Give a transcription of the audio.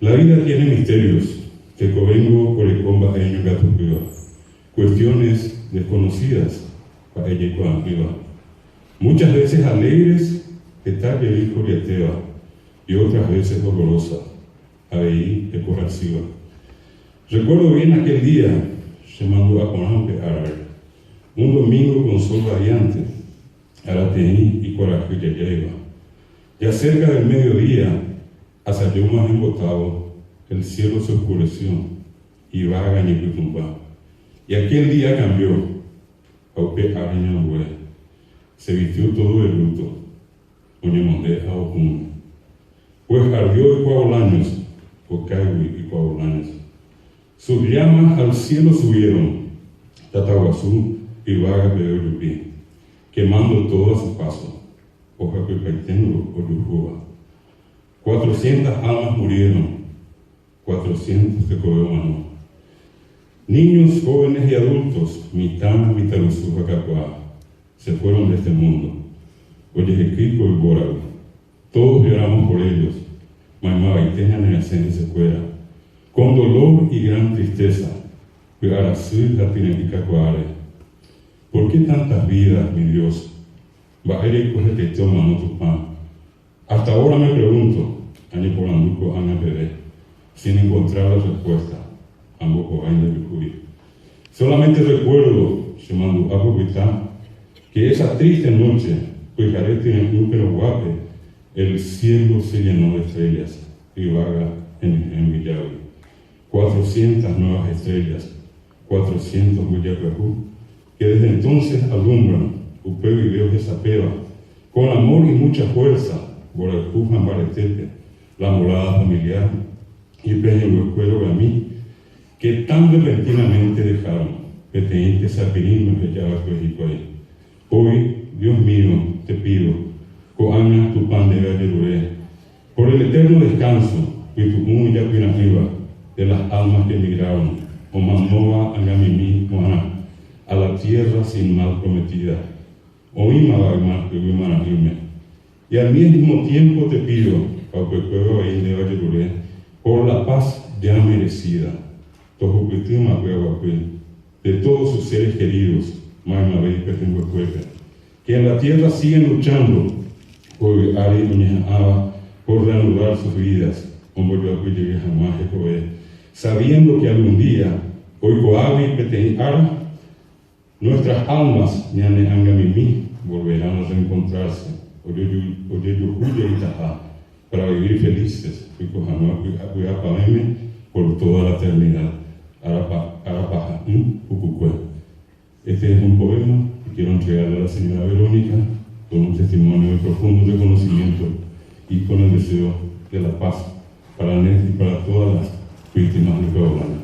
La vida tiene misterios que covengo por el comba año gatupiva, cuestiones desconocidas para ella y muchas veces alegres que tal que hijo de Teba, y otras veces dolorosas, ahí de corrasiva. Recuerdo bien aquel día, llamando a Conampe Árabe, un domingo con sol radiante, Arateí y Coraje de Yaiba. Ya cerca del mediodía, hasta yo más embotado, el cielo se oscureció y vaga en Yucutumba. Y aquel día cambió, Aupe Araña Hue, se vistió todo de luto, Oñemonde a Ocun. Pues ardió y Coabolaños, Ocagui y Coabolaños. Sus llamas al cielo subieron, Tataguazú y Vaga de Oyupí, quemando todo a su paso, Ojacuipaitengo o Yujuba. 400 almas murieron, 400 de Cobeomano. Niños, jóvenes y adultos, Mitama, Mitaluzuja, Capuá, se fueron de este mundo. Oyejequico y Bórago, todos lloramos por ellos, Maimaba y Teña en se fuera, con dolor y gran tristeza, Arasú, Jatinetica, Coare. ¿Por qué tantas vidas, mi Dios? Baere coge que toma tu pan. Hasta ahora me pregunto, año por anduco, Ana Bebé, sin encontrar la respuesta, ambos cobain de Yucurí. Solamente recuerdo, Shemandu Apuquitá, que esa triste noche, pues Jarete en un pero guape, el cielo se llenó de estrellas, y vaga en Villavi. 400 nuevas estrellas, 400 Villacuajú, que desde entonces alumbran, Upeo y Veo de Zapeva, con amor y mucha fuerza, por el Pujan Baretepe, la morada familiar, y Peña Huescuero a mí, que tan repentinamente dejaron, Peteinte Sapirín, Hoy, Dios mío, te pido, Coaña tu pan de Galleruré, por el eterno descanso, y tu muy arriba de las almas que emigraron, o Mamnoa Angamimi, Moana, a la tierra sin mal prometida, o Imabagma, que Wimanahime. Y al mismo tiempo te pido, Paupecueva y de Galleruré, por la paz ya merecida, de todos sus seres queridos, que en la tierra siguen luchando por reanudar sus vidas, sabiendo que algún día, nuestras almas volverán a reencontrarse para vivir felices por toda la eternidad. Este es un poema que quiero entregarle a la señora Verónica con un testimonio de profundo reconocimiento y con el deseo de la paz para Nelly y para todas las víctimas de Coahuila.